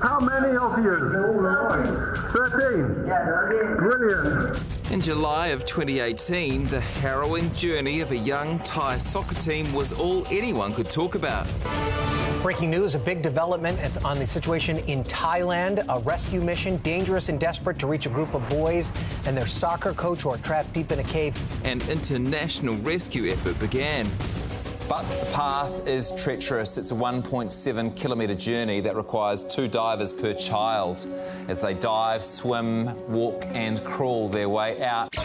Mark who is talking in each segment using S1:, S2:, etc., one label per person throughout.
S1: How many of you? 13. Yeah, 13. Brilliant.
S2: In July of 2018, the harrowing journey of a young Thai soccer team was all anyone could talk about.
S3: Breaking news, a big development on the situation in Thailand. A rescue mission, dangerous and desperate to reach a group of boys and their soccer coach who are trapped deep in a cave.
S2: An international rescue effort began.
S4: But the path is treacherous. It's a 1.7 kilometre journey that requires 2 divers per child as they dive, swim, walk and crawl their way out.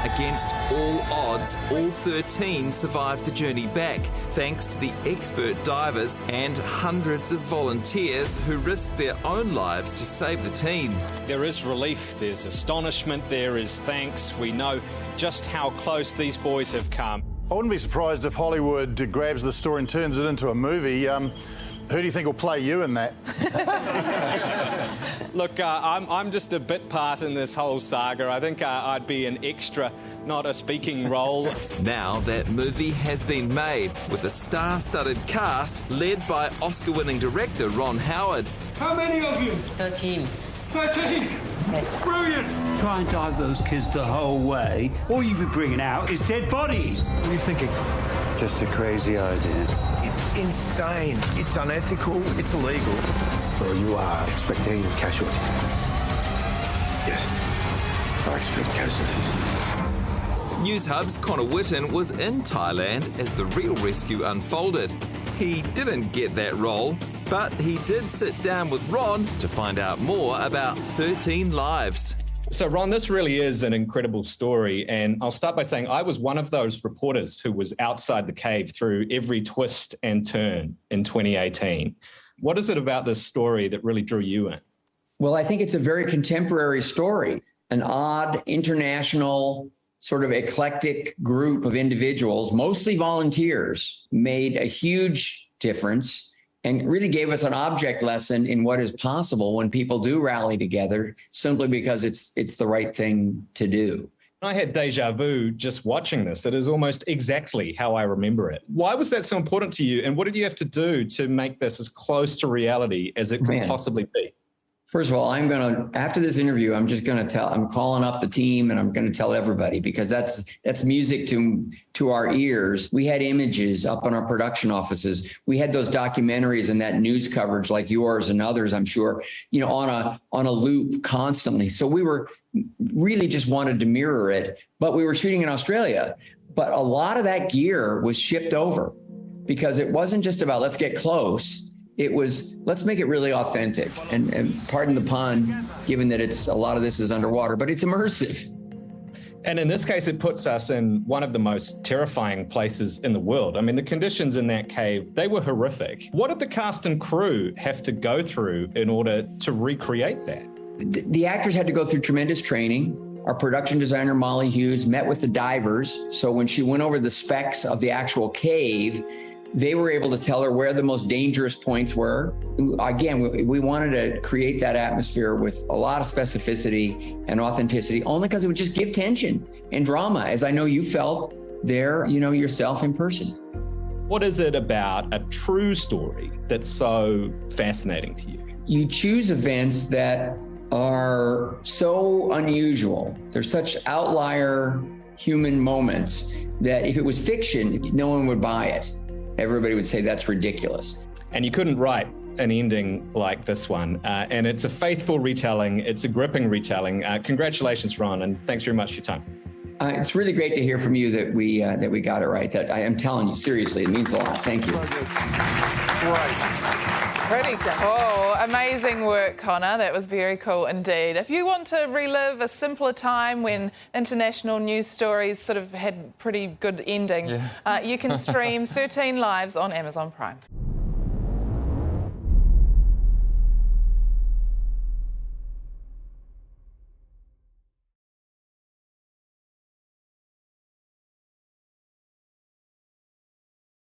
S2: Against all odds, all 13 survived the journey back, thanks to the expert divers and hundreds of volunteers who risked their own lives to save the team.
S5: There is relief, there's astonishment, there is thanks. We know just how close these boys have come.
S6: I wouldn't be surprised if Hollywood grabs the story and turns it into a movie. Who do you think will play you in that?
S5: Look, I'm just a bit part in this whole saga. I think I'd be an extra, not a speaking role.
S2: Now that movie has been made with a star-studded cast led by Oscar-winning director Ron Howard.
S1: How many of you?
S7: 13.
S1: 13.
S7: Yes.
S1: Brilliant.
S8: Try and dive those kids the whole way. All you'll be bringing out is dead bodies.
S9: What are you thinking?
S8: Just a crazy idea.
S9: It's insane. It's unethical. It's illegal.
S10: Well, you are expecting casualties. Yes, I expect casualties.
S2: Newshub's Conor Whitten was in Thailand as the real rescue unfolded. He didn't get that role, but he did sit down with Ron to find out more about 13 lives.
S11: So, Ron, this really is an incredible story, and I'll start by saying I was one of those reporters who was outside the cave through every twist and turn in 2018. What is it about this story that really drew you in?
S7: Well, I think it's a very contemporary story, an odd, international, sort of eclectic group of individuals, mostly volunteers, made a huge difference and really gave us an object lesson in what is possible when people do rally together simply because it's the right thing to do.
S11: I had deja vu just watching this. It is almost exactly how I remember it. Why was that so important to you? And what did you have to do to make this as close to reality as it could possibly be?
S7: First of all, after this interview, I'm calling up the team and I'm going to tell everybody, because that's music to our ears. We had images up on our production offices. We had those documentaries and that news coverage like yours and others, I'm sure, on a loop constantly. So we were really just wanted to mirror it, but we were shooting in Australia. But a lot of that gear was shipped over because it wasn't just about let's get close. It was, let's make it really authentic. And pardon the pun, given that a lot of this is underwater, but it's immersive.
S11: And in this case, it puts us in one of the most terrifying places in the world. I mean, the conditions in that cave, they were horrific. What did the cast and crew have to go through in order to recreate that?
S7: The actors had to go through tremendous training. Our production designer, Molly Hughes, met with the divers. So when she went over the specs of the actual cave, they were able to tell her where the most dangerous points were. Again, we wanted to create that atmosphere with a lot of specificity and authenticity, only because it would just give tension and drama, as I know you felt there, yourself in person.
S11: What is it about a true story that's so fascinating to you?
S7: You choose events that are so unusual. They're such outlier human moments that if it was fiction, no one would buy it. Everybody would say that's ridiculous.
S11: And you couldn't write an ending like this one. And it's a faithful retelling. It's a gripping retelling. Congratulations, Ron, and thanks very much for your time.
S7: It's really great to hear from you that we got it right. That I am telling you, seriously, it means a lot. Thank you.
S12: Pretty cool. Amazing work, Conor. That was very cool indeed. If you want to relive a simpler time when international news stories sort of had pretty good endings, you can stream 13 Lives on Amazon Prime.